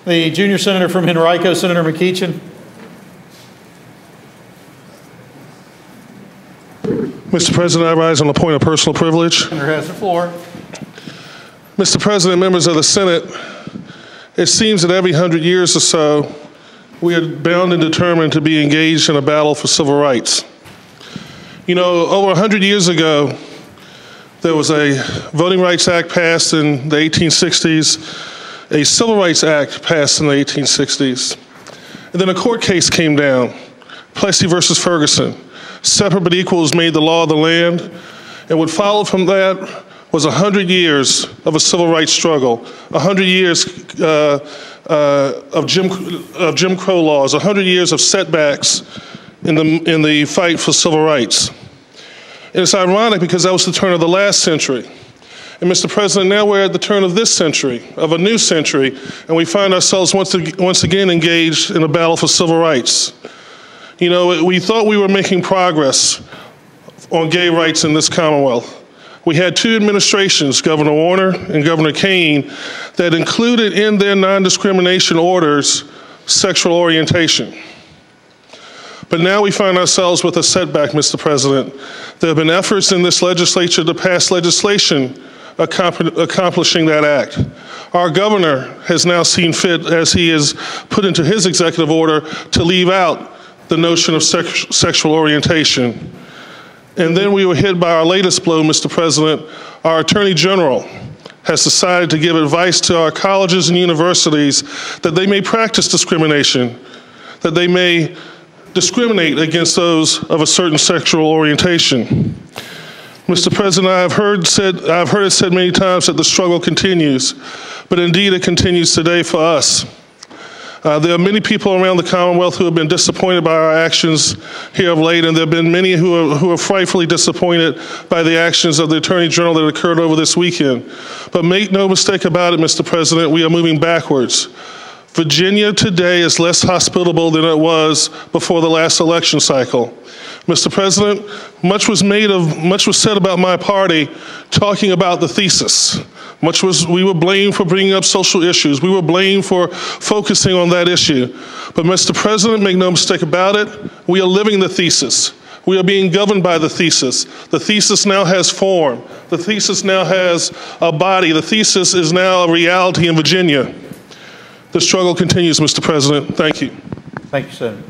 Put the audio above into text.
The junior senator from Henrico, Senator McEachin. Mr. President, I rise on a point of personal privilege. Senator has the floor. Mr. President, members of the Senate, it seems that every 100 years or so, we are bound and determined to be engaged in a battle for civil rights. You know, over 100 years ago, there was a Voting Rights Act passed in the 1860s, a Civil Rights Act passed in the 1860s, and then a court case came down, Plessy versus Ferguson. Separate but equals made the law of the land, and what followed from that was 100 years of a civil rights struggle, 100 years of Jim Crow laws, 100 years of setbacks in the fight for civil rights. And it's ironic because that was the turn of the last century. And Mr. President, now we're at the turn of this century, of a new century, and we find ourselves once again engaged in a battle for civil rights. You know, we thought we were making progress on gay rights in this Commonwealth. We had two administrations, Governor Warner and Governor Kane, that included in their non-discrimination orders sexual orientation. But now we find ourselves with a setback, Mr. President. There have been efforts in this legislature to pass legislation accomplishing that act. Our governor has now seen fit, as he has put into his executive order, to leave out the notion of sexual orientation. And then we were hit by our latest blow, Mr. President. Our Attorney General has decided to give advice to our colleges and universities that they may practice discrimination, that they may discriminate against those of a certain sexual orientation. Mr. President, I've heard it said many times that the struggle continues, but indeed it continues today for us. There are many people around the Commonwealth who have been disappointed by our actions here of late, and there have been many who are frightfully disappointed by the actions of the Attorney General that occurred over this weekend. But make no mistake about it, Mr. President, we are moving backwards. Virginia today is less hospitable than it was before the last election cycle. Mr. President, much was said about my party talking about the thesis. We were blamed for bringing up social issues. We were blamed for focusing on that issue. But Mr. President, make no mistake about it, we are living the thesis. We are being governed by the thesis. The thesis now has form. The thesis now has a body. The thesis is now a reality in Virginia. The struggle continues, Mr. President. Thank you. Thank you, Senator.